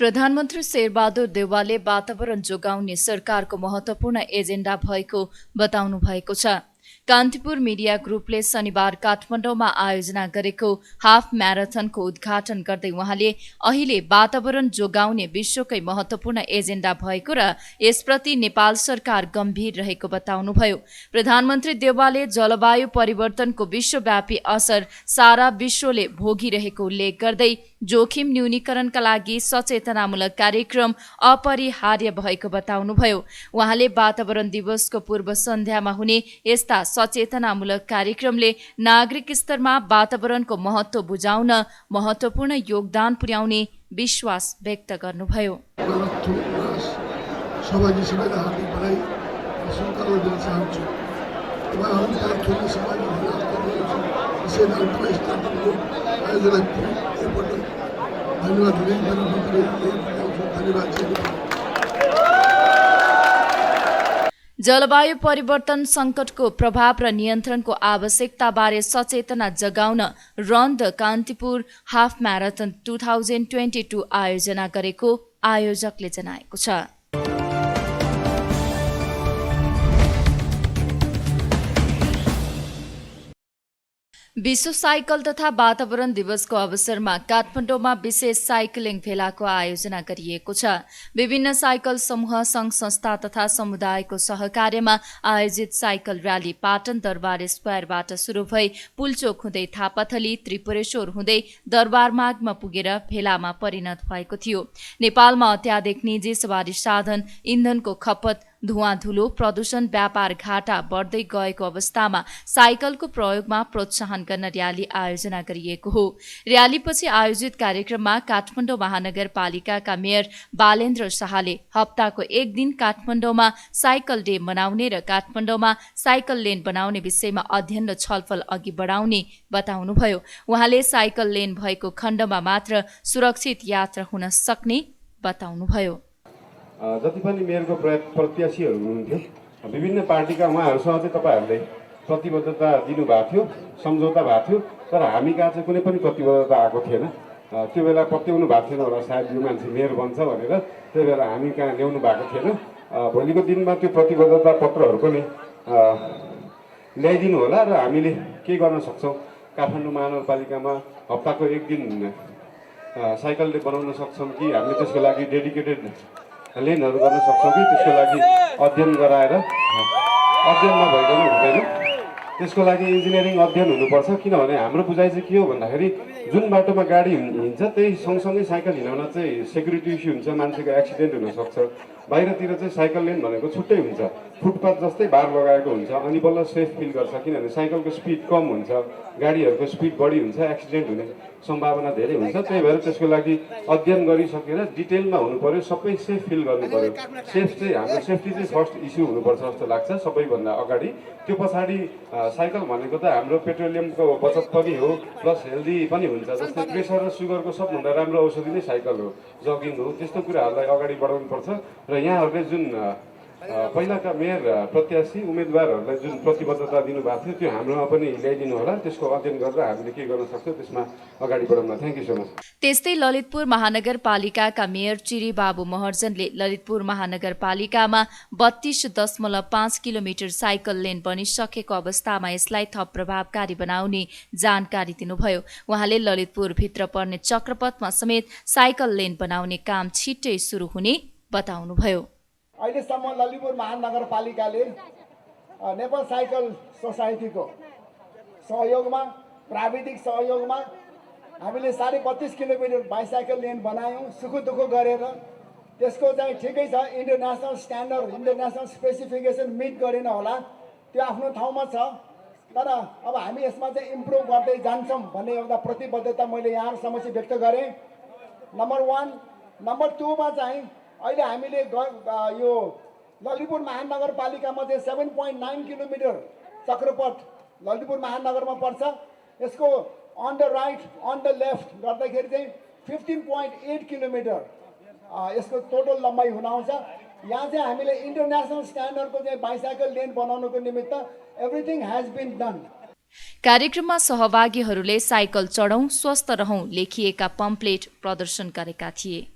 प्रधानमन्त्री शेरबहादुर देउवाले वातावरण जोगाउने सरकारको महत्वपूर्ण एजेन्डा भएको बताउनु भएको छ। कान्तिपुर मिडिया ग्रुपले शनिबार काठमाडौँमा आयोजना गरेको हाफ म्याराथनको उद्घाटन गर्दै उहाँले अहिले वातावरण जोगाउने विश्वकै महत्वपूर्ण एजेन्डा भएको र यसप्रति नेपाल सरकार गम्भीर रहेको बताउनुभयो। प्रधानमन्त्री देउवाले जलवायु परिवर्तनको विश्वव्यापी असर सारा विश्वले भोगिरहेको उल्लेख गर्दै जोखिम न्यूनीकरणका लागि सचेतनामूलक कार्यक्रम अपरिहार्य भएको बताउनुभयो। उहाँले वातावरण दिवसको पूर्व सन्ध्यामा हुने यस्ता सचेतनामूलक कार्यक्रमले नागरिक स्तरमा वातावरणको महत्त्व बुझाउन महत्त्वपूर्ण योगदान पुर्याउने विश्वास व्यक्त गर्नुभयो। जलवायु परिवर्तन संकटको प्रभाव र नियन्त्रणको आवश्यकताबारे सचेतना जगाउन run the Kantipur half marathon 2022 आयोजना गरेको आयोजकले जनाएको छ। विश्व साइकल तथा वातावरण दिवसको अवसरमा काठमाडौँमा विशेष साइक्लिङ भेलाको आयोजना गरिएको छ। विभिन्न साइकल समूह, संघ संस्था तथा समुदायको सहकार्यमा आयोजित साइकल र्याली पाटन दरबार स्क्वायरबाट सुरु भई पुलचोक हुँदै थापाथली, त्रिपुरेश्वर हुँदै दरबारमार्गमा पुगेर भेलामा परिणत भएको थियो। नेपालमा अत्याधिक निजी सवारी साधन, इन्धनको खपत, धुवाँ धुलो, प्रदूषण, व्यापार घाटा बढ्दै गएको अवस्थामा साइकलको प्रयोगमा प्रोत्साहन गर्न र्याली आयोजना गरिएको हो। र्यालीपछि आयोजित कार्यक्रममा काठमाडौँ महानगरपालिकाका मेयर बालेन्द्र शाहले हप्ताको एक दिन काठमाडौँमा साइकल डे मनाउने र काठमाडौँमा साइकल लेन बनाउने विषयमा अध्ययन र छलफल अघि बढाउने बताउनुभयो। उहाँले साइकल लेन भएको खण्डमा मात्र सुरक्षित यात्रा हुन सक्ने बताउनुभयो। जति पनि मेयरको प्रत्याशीहरू हुनुहुन्थ्यो, विभिन्न पार्टीका उहाँहरूसँग चाहिँ तपाईँहरूले प्रतिबद्धता दिनुभएको थियो, सम्झौता भएको थियो, तर हामी कहाँ चाहिँ कुनै पनि प्रतिबद्धता आएको थिएन। त्यो बेला पत्याउनु भएको थिएन होला, सायद यो मान्छे मेयर बन्छ भनेर त्यो बेला हामी कहाँ ल्याउनु भएको थिएन। भोलिको दिनमा त्यो प्रतिबद्धता पत्रहरू पनि ल्याइदिनु होला र हामीले के गर्न सक्छौँ। काठमाडौँ महानगरपालिकामा हप्ताको एक दिन साइकलले बनाउन सक्छौँ कि हामीले त्यसको लागि डेडिकेटेड लेनहरू गर्न सक्छौँ कि त्यसको लागि अध्ययन गराएर अध्ययन नभइकन हुँदैन। त्यसको लागि इन्जिनियरिङ अध्ययन हुनुपर्छ। किनभने हाम्रो बुझाइ चाहिँ के हो भन्दाखेरि जुन बाटोमा गाडी हिँड्छ त्यही सँगसँगै साइकल हिँडाउन चाहिँ सेक्युरिटी इस्यु हुन्छ, मान्छेको एक्सिडेन्ट हुनसक्छ। बाहिरतिर चाहिँ साइकल लेन भनेको छुट्टै हुन्छ, फुटपाथ जस्तै बार लगाएको हुन्छ, अनि बल्ल सेफ फिल गर्छ। किनभने साइकलको स्पिड कम हुन्छ, गाडीहरूको स्पिड बढी हुन्छ, एक्सिडेन्ट हुने सम्भावना धेरै हुन्छ। त्यही भएर त्यसको लागि अध्ययन गरिसकेर डिटेलमा हुनु पर्यो, सबै सेफ फिल गर्नु पर्यो। सेफ चाहिँ हाम्रो सेफ्टी चाहिँ फर्स्ट इस्यु हुनुपर्छ जस्तो लाग्छ सबैभन्दा अगाडि। त्यो पछाडि साइकल भनेको त हाम्रो पेट्रोलियमको बचत पनि हो, प्लस हेल्दी पनि हुन्छ। जस्तै प्रेसर र सुगरको सबभन्दा राम्रो औषधि नै साइकल हो, जगिङ हो। त्यस्तो कुराहरूलाई अगाडि बढाउनुपर्छ र यहाँहरूले जुन पहिलाका मेयर प्रत्याशी उम्मेदवारहरूलाई जुन प्रतिबद्धता दिनुभएको थियो त्यो हाम्रोमा पनि ल्याइदिनु होला। त्यसको अध्ययन गरेर हामीले के गर्न सक्छौँ त्यसमा अगाडि बढाउन। Thank you so much. त्यस्तै ललितपुर महानगरपालिकाका मेयर चिरी बाबु महर्जनले ललितपुर महानगरपालिकामा 32.5 किलोमिटर साइकल लेन बनिसकेको अवस्थामा यसलाई थप प्रभावकारी बनाउने जानकारी दिनुभयो। उहाँले ललितपुर भित्र पर्ने चक्रपथमा समेत साइकल लेन बनाउने काम छिट्टै सुरु हुने बताउनुभयो। अहिलेसम्म ललितपुर महानगरपालिकाले नेपाल साइकल सोसाइटीको सहयोगमा, प्राविधिक सहयोगमा हामीले 32.5 किलोमिटर बाइसाइकल लेन बनायौँ। सुखदुःख गरेर त्यसको चाहिँ ठिकै छ, international standard, international specification meet गरेन होला, त्यो आफ्नो ठाउँमा छ। तर अब हामी यसमा चाहिँ इम्प्रुभ गर्दै जान्छौँ भन्ने एउटा प्रतिबद्धता मैले यहाँ समक्ष व्यक्त गरेँ। नम्बर 1। नम्बर 2 मा चाहिँ अहिले हामीले यो ललितपुर महानगरपालिकामा चाहिँ 7.9 किलोमिटर चक्रपथ ललितपुर महानगरमा पर्छ। यसको on the right, on the left गर्दाखेरि चाहिँ 15.8 किलोमिटर यसको टोटल लम्बाइ हुन आउँछ। यहाँ चाहिँ हामीले इन्टरनेसनल स्ट्यान्डर्डको चाहिँ बाइसाइकल लेन बनाउनको निमित्त एभ्रिथिङ हेज बिन डन। कार्यक्रममा सहभागीहरूले साइकल चढौं स्वस्थ रहौं लेखिएका पम्पलेट प्रदर्शन गरेका थिए।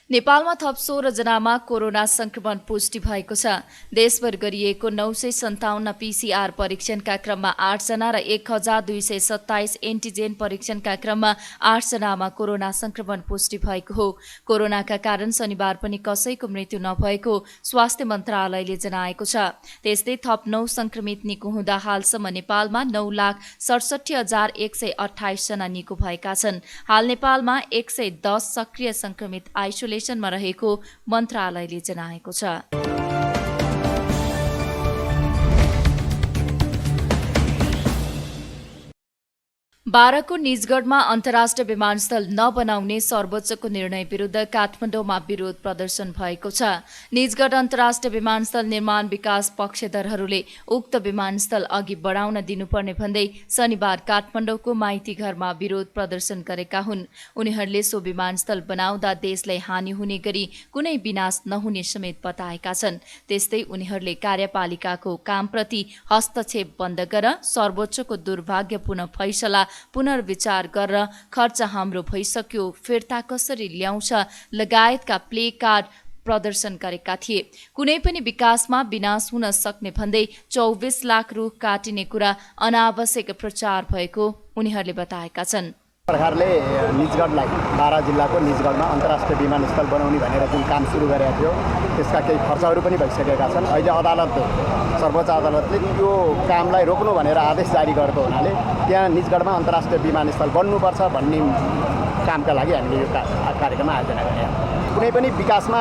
नेपालमा थप 16 जनामा कोरोना संक्रमण पुष्टि भएको छ। देशभर गरिएको 957 पीसीआर परीक्षणका क्रममा 8 जना र 1227 एन्टिजेन परीक्षणका क्रममा 8 जनामा कोरोना संक्रमण पुष्टि भएको हो। कोरोनाका कारण शनिबार पनि कसैको मृत्यु नभएको स्वास्थ्य मन्त्रालयले जनाएको छ। त्यस्तै थप 9 संक्रमित निको हुँदा हालसम्म नेपालमा 9,67,128 जना निको भएका छन्। हाल नेपालमा 110 सक्रिय संक्रमित आइसोलेसनमा रहेको मन्त्रालयले जनाएको छ। बाराको निजगढमा अन्तर्राष्ट्रिय विमानस्थल नबनाउने सर्वोच्चको निर्णय विरुद्ध काठमाडौँमा विरोध प्रदर्शन भएको छ। निजगढ अन्तर्राष्ट्रिय विमानस्थल निर्माण विकास पक्षधरहरूले उक्त विमानस्थल अघि बढाउन दिनुपर्ने भन्दै शनिबार काठमाडौँको माइती घरमा विरोध प्रदर्शन गरेका हुन्। उनीहरूले सो विमानस्थल बनाउँदा देशलाई हानि हुने गरी कुनै विनाश नहुने समेत बताएका छन्। त्यस्तै उनीहरूले कार्यपालिकाको कामप्रति हस्तक्षेप बन्द गर, सर्वोच्चको दुर्भाग्यपूर्ण फैसला पुनर्विचार गरेर खर्च हाम्रो भइसक्यो, फिर्ता कसरी ल्याउँछ लगायतका प्ले कार्ड प्रदर्शन गरेका थिए। कुनै पनि विकासमा विनाश हुन सक्ने भन्दै 24 लाख रुख काटिने कुरा अनावश्यक प्रचार भएको उनीहरूले बताएका छन्। सरकारले निजगढलाई बारा जिल्लाको निजगढमा अन्तर्राष्ट्रिय विमानस्थल बनाउने भनेर जुन काम सुरु गरेको थियो त्यसका केही खर्चहरू पनि भइसकेका छन्। अहिले सर्वोच्च अदालतले त्यो कामलाई रोक्नु भनेर आदेश जारी गरेको हुनाले त्यहाँ निजगढमा अन्तर्राष्ट्रिय विमानस्थल बन्नुपर्छ भन्ने कामका लागि हामीले यो कार्यक्रम आयोजना गरेका। कुनै पनि विकासमा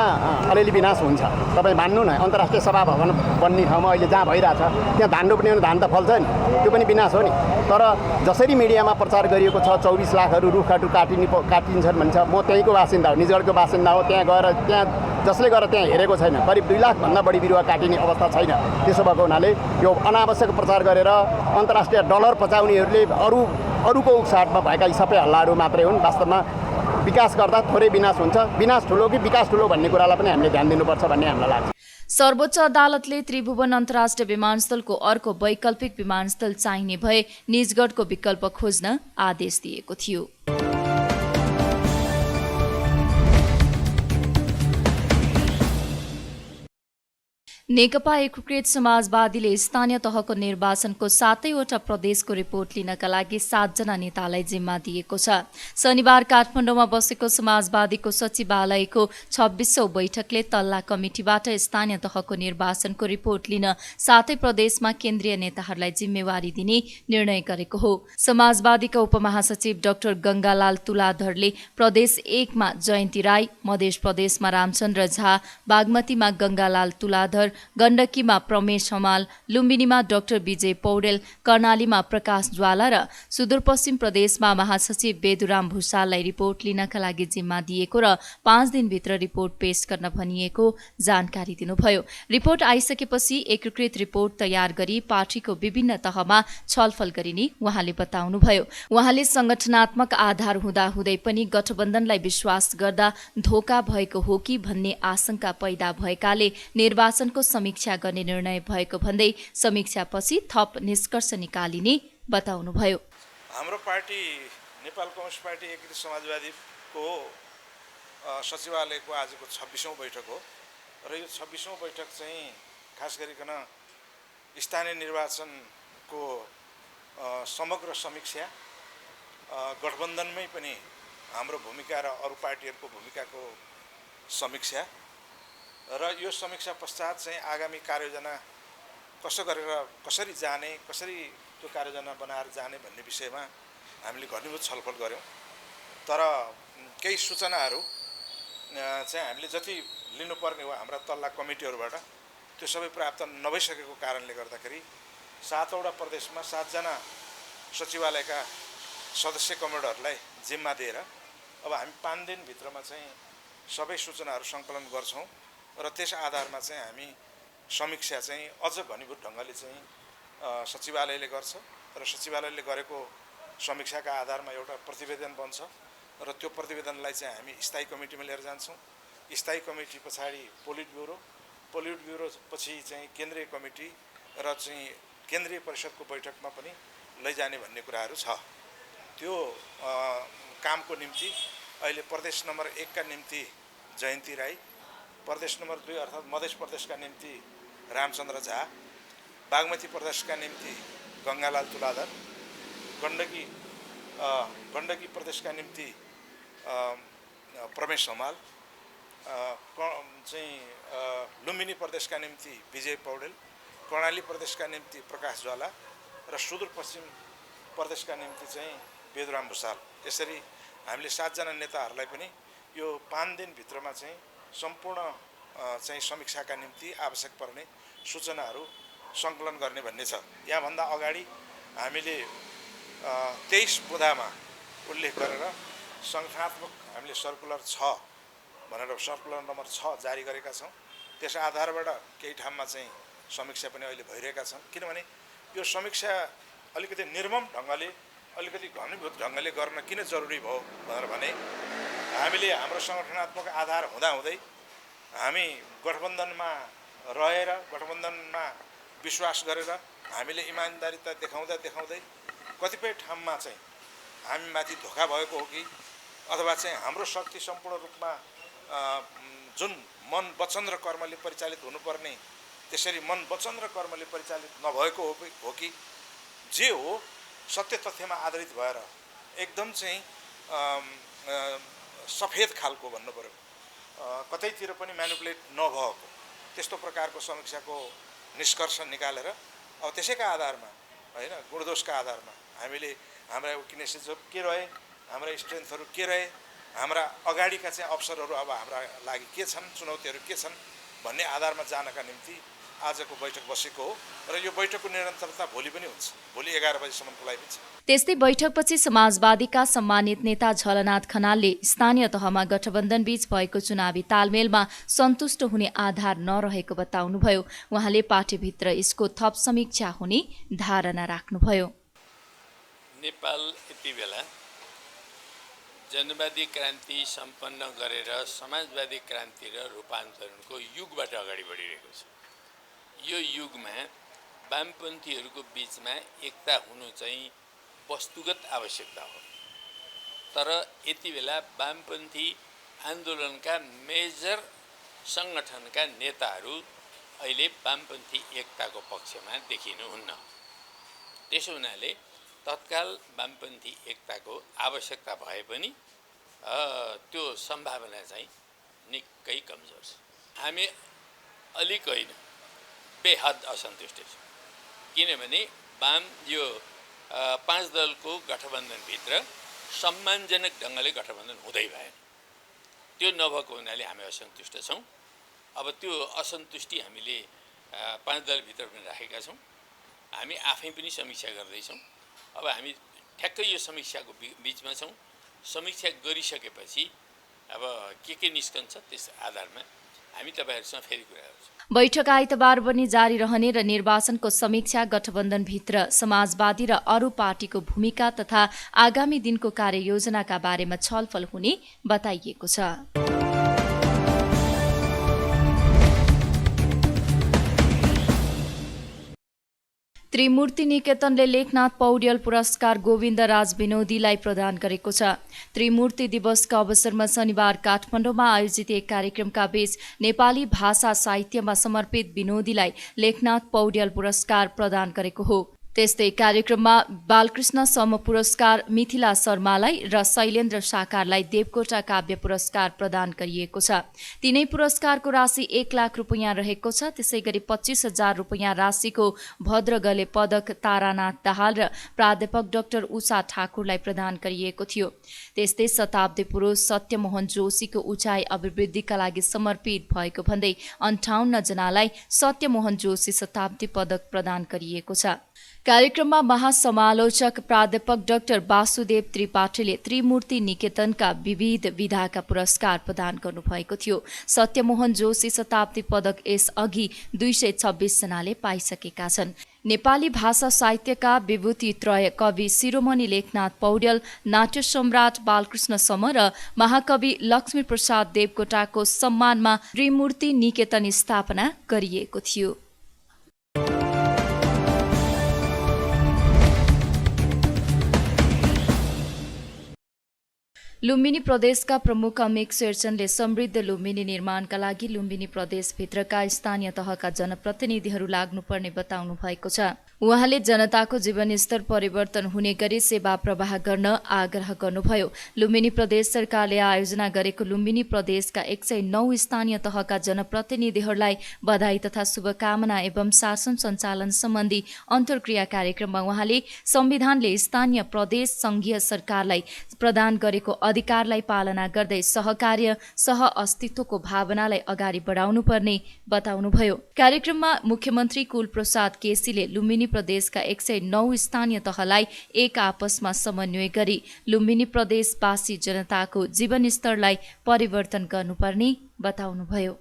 अलिअलि विनाश हुन्छ। तपाईँ मान्नु न, अन्तर्राष्ट्रिय सभा भवन बन्ने ठाउँमा अहिले जहाँ भइरहेछ त्यहाँ धान रोप्ने भने धान त फल्छ नि, त्यो पनि विनाश हो नि। तर जसरी मिडियामा प्रचार गरिएको छ 24 लाखहरू रुखहरू काटिन्छन् भन्छ, म त्यहीँको बासिन्दा हो, निजगढको बासिन्दा हो। त्यहाँ गएर जसले गरेर त्यहाँ हेरेको छैन, करिब 2 लाखभन्दा बढी बिरुवा काटिने अवस्था छैन। त्यसो भएको हुनाले यो अनावश्यक प्रचार गरेर अन्तर्राष्ट्रिय डलर पचाउनेहरूले अरूको उक्साहटमा भएका यी सबै हल्लाहरू मात्रै हुन्। वास्तवमा विकास गर्दा थोरै विनाश हुन्छ। विनाश ठुलो कि विकास ठुलो भन्ने कुरालाई पनि हामीले ध्यान दिनुपर्छ भन्ने हामीलाई लाग्छ। सर्वोच्च अदालतले त्रिभुवन अन्तर्राष्ट्रिय विमानस्थलको अर्को वैकल्पिक विमानस्थल चाहिने भए निजगढको विकल्प खोज्न आदेश दिएको थियो। नेकपा एकीकृत समाजवादीले स्थानीय तहको निर्वाचनको 7वटा प्रदेशको रिपोर्ट लिनका लागि 7 जना नेतालाई जिम्मा दिएको छ। शनिबार काठमाडौँमा बसेको समाजवादीको सचिवालयको 26औं बैठकले तल्ला कमिटीबाट स्थानीय तहको निर्वाचनको रिपोर्ट लिन 7 प्रदेशमा केन्द्रीय नेताहरूलाई जिम्मेवारी दिने निर्णय गरेको हो। समाजवादीका उपमहासचिव डाक्टर गंगालाल तुलाधरले प्रदेश 1 मा जयन्ती राई, मध्य प्रदेशमा रामचन्द्र झा, बागमतीमा गंगालाल तुलाधर, गण्डकीमा प्रमेश हमाल, लुम्बिनीमा डाक्टर विजय पौडेल, कर्णालीमा प्रकाश ज्वाला र सुदूरपश्चिम प्रदेशमा महासचिव बेदुराम भूषाललाई रिपोर्ट लिनका लागि जिम्मा दिएको र 5 दिनभित्र रिपोर्ट पेश गर्न भनिएको जानकारी दिनुभयो। रिपोर्ट आइसकेपछि एकीकृत रिपोर्ट तयार गरी पार्टीको विभिन्न तहमा छलफल गरिने उहाँले बताउनुभयो। उहाँले संगठनात्मक आधार हुँदाहुँदै पनि गठबन्धनलाई विश्वास गर्दा धोका भएको हो कि भन्ने आशंका पैदा भएकाले निर्वाचनको समीक्षा गर्ने निर्णय भएको भन्दै समीक्षापछि थप निष्कर्ष निकालिने बताउनुभयो। हाम्रो पार्टी नेपाल कम्युनिस्ट पार्टी एकीकृत समाजवादीको सचिवालयको आजको 26औं बैठक हो र यो 26औं बैठक चाहिँ खास गरिकन स्थानीय निर्वाचनको समग्र समीक्षा, गठबन्धनमै पनि हाम्रो भूमिका र अरू पार्टीहरूको भूमिकाको समीक्षा र यो समीक्षा पश्चात चाहिँ आगामी कार्ययोजना कसरी जाने, कसरी त्यो कार्ययोजना बनाएर जाने भन्ने विषयमा हामीले घनीभूत छलफल गऱ्यौँ। तर केही सूचनाहरू चाहिँ हामीले जति लिनुपर्ने हो हाम्रा तल्ला कमिटीहरूबाट त्यो सबै प्राप्त नभइसकेको कारणले गर्दाखेरि 7वटा प्रदेशमा 7 जना सचिवालयका सदस्य कमिटीहरूलाई जिम्मा दिएर अब हामी 5 दिनभित्रमा चाहिँ सबै सूचनाहरू सङ्कलन गर्छौँ र त्यस आधारमा चाहिँ हामी समीक्षा चाहिँ अझ घनीभूत ढङ्गले चाहिँ सचिवालयले गर्छ र सचिवालयले गरेको समीक्षाका आधारमा एउटा प्रतिवेदन बन्छ र त्यो प्रतिवेदनलाई चाहिँ हामी स्थायी कमिटीमा लिएर जान्छौँ। स्थायी कमिटी पछाडि पोलिट ब्युरो पछि चाहिँ केन्द्रीय कमिटी र चाहिँ केन्द्रीय परिषदको बैठकमा पनि लैजाने भन्ने कुराहरू छ। त्यो कामको निम्ति अहिले प्रदेश नम्बर 1 का निम्ति जयन्ती राई, प्रदेश नम्बर 2 अर्थात् मधेस प्रदेशका निम्ति रामचन्द्र झा, बागमती प्रदेशका निम्ति गङ्गालाल तुलाधर, गण्डकी प्रदेशका निम्ति प्रमेश हमाल, लुम्बिनी प्रदेशका निम्ति विजय पौडेल, कर्णाली प्रदेशका निम्ति प्रकाश ज्वाला र सुदूरपश्चिम प्रदेशका निम्ति चाहिँ वेदुराम भुषाल। यसरी हामीले 7 जना नेताहरूलाई पनि यो 5 दिनभित्रमा चाहिँ सम्पूर्ण चाहिँ समीक्षाका निम्ति आवश्यक पर्ने सूचनाहरू सङ्कलन गर्ने भन्ने छ। यहाँभन्दा अगाडि हामीले 23 बुँदामा उल्लेख गरेर सङ्गठनात्मक हामीले सर्कुलर 6 भनेर सर्कुलर नम्बर 6 जारी गरेका छौँ। त्यस आधारबाट केही ठाउँमा चाहिँ समीक्षा पनि अहिले भइरहेका छन्। किनभने यो समीक्षा अलिकति निर्मम ढङ्गले, अलिकति घनीभूत ढङ्गले गर्न किन जरुरी भयो भनेर भने हामीले हाम्रो सङ्गठनात्मक आधार हुँदाहुँदै हामी गठबन्धनमा रहेर, गठबन्धनमा विश्वास गरेर हामीले इमान्दारिता देखाउँदै कतिपय ठाउँमा चाहिँ हामी माथि धोका भएको हो कि अथवा चाहिँ हाम्रो शक्ति सम्पूर्ण रूपमा जुन मन वचन र कर्मले परिचालित हुनुपर्ने त्यसरी मन वचन र कर्मले परिचालित नभएको हो कि जे हो सत्य तथ्यमा आधारित भएर एकदम चाहिँ सफेद खालको भन्नु पर्यो, कतैतिर पनि म्यानिपुलेट नभएको त्यस्तो प्रकारको समीक्षाको निष्कर्ष निकालेर अब त्यसैका आधारमा हैन, गुणदोषका आधारमा हामीले हाम्रा विकनेसेसहरू के रहे, हाम्रा स्ट्रेन्थहरू के रहे, हाम्रा अगाडिका चाहिँ अवसरहरू अब हाम्रा लागि के छन्, चुनौतीहरू के छन् भन्ने आधारमा जानका निम्ति आजको बैठक बसेको हो र यो बैठकको निरन्तरता भोलि पनि हुन्छ। भोलि 11 बजेसम्मको लागि पनि छ। त्यस्तै बैठकपछि समाजवादीका सम्मानित नेता झलनाथ खनालले स्थानीय तहमा गठबन्धनबीच भएको चुनावी तालमेलमा सन्तुष्ट हुने आधार नरहेको बताउनुभयो। उहाँले पार्टीभित्र यसको थप समीक्षा हुने धारणा राख्नुभयो। नेपाल यति बेला जनवादी क्रान्ति सम्पन्न गरेर समाजवादी क्रान्ति र रूपान्तरणको युगबाट अगाडि बढिरहेको छ। यो युगमा वामपन्थीहरूको बीचमा एकता हुनु चाहिँ वस्तुगत आवश्यकता हो। तर यति बेला वामपन्थी आन्दोलनका मेजर सङ्गठनका नेताहरू अहिले वामपन्थी एकताको पक्षमा देखिनुहुन्न। त्यसो हुनाले तत्काल वामपन्थी एकताको आवश्यकता भए पनि त्यो सम्भावना चाहिँ निकै कमजोर छ। हामी अलिक होइन, बेहद असन्तुष्ट छौँ। किनभने वाम यो 5 दलको गठबन्धनभित्र सम्मानजनक ढङ्गले गठबन्धन हुँदै भएन। त्यो नभएको हुनाले हामी असन्तुष्ट छौँ। अब त्यो असन्तुष्टि हामीले 5 दलभित्र पनि राखेका छौँ। हामी आफै पनि समीक्षा गर्दैछौँ। अब हामी ठ्याक्कै यो समीक्षाको बिचमा छौँ। समीक्षा गरिसकेपछि अब के निस्कन्छ त्यस आधारमा हामी तपाईहरुसँग फेरि कुरा गर्छौँ। बैठक आइतबार पनि जारी रहने र निर्वाचनको समीक्षा, गठबन्धनभित्र समाजवादी र अरू पार्टीको भूमिका तथा आगामी दिनको कार्ययोजनाका बारेमा छलफल हुने बताइएको छ। त्रिमूर्ति निकेतनले लेखनाथ पौड्याल पुरस्कार गोविन्द राज विनोदीलाई प्रदान गरेको छ। त्रिमूर्ति दिवसका अवसरमा शनिबार काठमाडौँमा आयोजित एक कार्यक्रमका बीच नेपाली भाषा साहित्यमा समर्पित विनोदीलाई लेखनाथ पौड्याल पुरस्कार प्रदान गरेको हो। त्यस्तै कार्यक्रममा बालकृष्ण सम पुरस्कार मिथिला शर्मालाई र शैलेन्द्र साकारलाई देवकोटा काव्य पुरस्कार प्रदान गरिएको छ। तीनै पुरस्कारको राशि 1 लाख रुपैयाँ रहेको छ। त्यसैगरी 25,000 रुपैयाँ राशिको भद्रगले पदक तारानाथ दाहाल र प्राध्यापक डाक्टर उषा ठाकुरलाई प्रदान गरिएको थियो। त्यस्तै शताब्दी पुरुष सत्यमोहन जोशीको उचाइ अभिवृद्धिका लागि समर्पित भएको भन्दै 58 जनालाई सत्यमोहन जोशी शताब्दी पदक प्रदान गरिएको छ। कार्यक्रममा महासमालोचक प्राध्यापक डाक्टर वासुदेव त्रिपाठीले त्रिमूर्ति निकेतनका विविध विधाका पुरस्कार प्रदान गर्नुभएको थियो। सत्यमोहन जोशी शताब्दी पदक यस अघि 226 जनाले पाइसकेका छन्। नेपाली भाषा साहित्यका विभूतित्रय कवि शिरोमणि लेखनाथ पौड्याल, नाट्य सम्राट बालकृष्ण सम र महाकवि लक्ष्मीप्रसाद देवकोटाको सम्मानमा त्रिमूर्ति निकेतन स्थापना गरिएको थियो। लुम्बिनी प्रदेशका प्रमुख अमिक शेरचनले समृद्ध लुम्बिनी निर्माणका लागि लुम्बिनी प्रदेशभित्रका स्थानीय तहका जनप्रतिनिधिहरू लाग्नुपर्ने बताउनु भएको छ। उहाँले जनताको जीवनस्तर परिवर्तन हुने गरी सेवा प्रवाह गर्न आग्रह गर्नुभयो। लुम्बिनी प्रदेश सरकारले आयोजना गरेको लुम्बिनी प्रदेशका 109 स्थानीय तहका जनप्रतिनिधिहरूलाई बधाई तथा शुभकामना एवं शासन सञ्चालन सम्बन्धी अन्तर्क्रिया कार्यक्रममा उहाँले संविधानले स्थानीय प्रदेश संघीय सरकारलाई प्रदान गरेको अधिकारलाई पालना गर्दै सहकार्य सह अस्तित्वको भावनालाई अगाडि बढाउनुपर्ने बताउनुभयो। कार्यक्रममा मुख्यमन्त्री कुलप्रसाद केसीले लुम्बिनी प्रदेशका 109 स्थानीय तहलाई एक आपसमा समन्वय गरी लुम्बिनी प्रदेशवासी जनताको जीवनस्तरलाई परिवर्तन गर्नुपर्ने बताउनुभयो।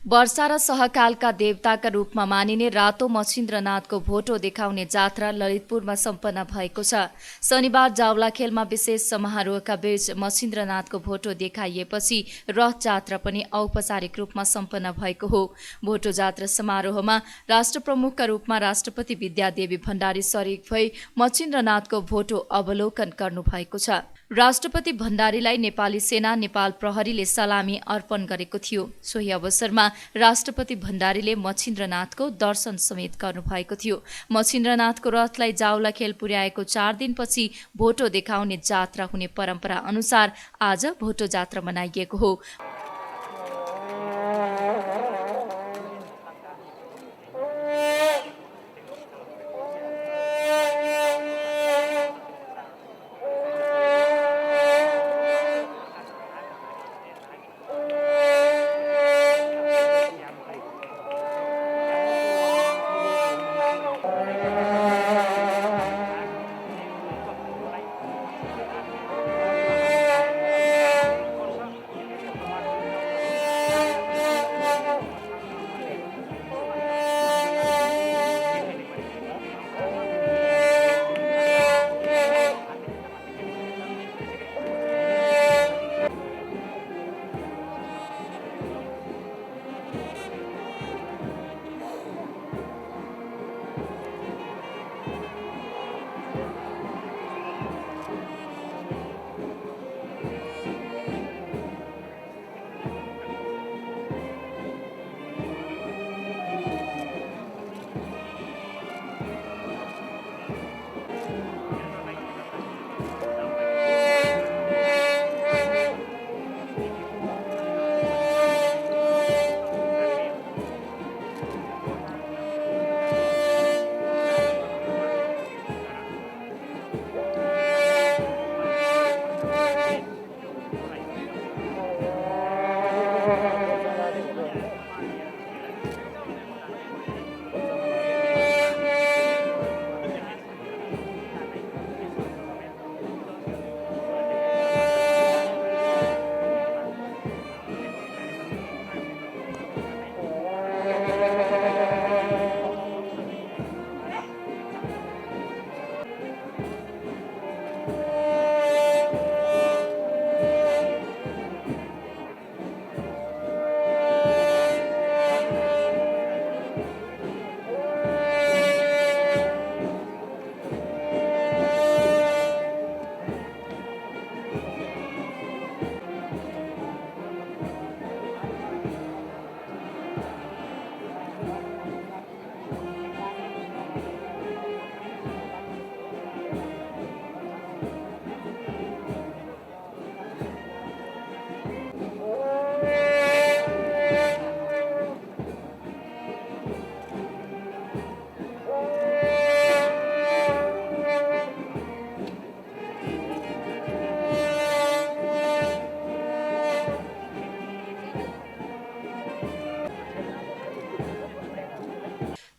वर्षा र सहकालका देवताका रूपमा मानिने रातो मच्छिन्द्रनाथको भोटो देखाउने जात्रा ललितपुरमा सम्पन्न भएको छ। शनिबार जावलाखेलमा विशेष समारोहका बीच मच्छिन्द्रनाथको भोटो देखाइएपछि रथ जात्रा पनि औपचारिक रूपमा सम्पन्न भएको हो। भोटो जात्रा समारोहमा राष्ट्रप्रमुखका रूपमा राष्ट्रपति विद्यादेवी भण्डारी सरिक भई मच्छिन्द्रनाथको भोटो अवलोकन गर्नुभएको छ। राष्ट्रपति भण्डारीलाई नेपाली सेना नेपाल प्रहरीले सलामी अर्पण गरेको थियो। सोही अवसरमा राष्ट्रपति भण्डारीले मच्छिन्द्रनाथको दर्शन समेत गर्नुभएको थियो। मच्छिन्द्रनाथको रथलाई जावलाखेल पुर्याएको 4 दिनपछि भोटो देखाउने जात्रा हुने परम्परा अनुसार आज भोटो जात्रा मनाइएको हो।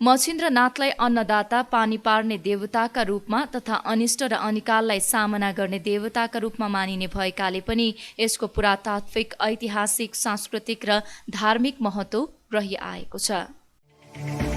मच्छिन्द्रनाथलाई अन्नदाता, पानी पार्ने देवताका रूपमा तथा अनिष्ट र अनिकाललाई सामना गर्ने देवताका रूपमा मानिने भएकाले पनि यसको पुरातात्विक, ऐतिहासिक, सांस्कृतिक र धार्मिक महत्त्व रहिआएको छ।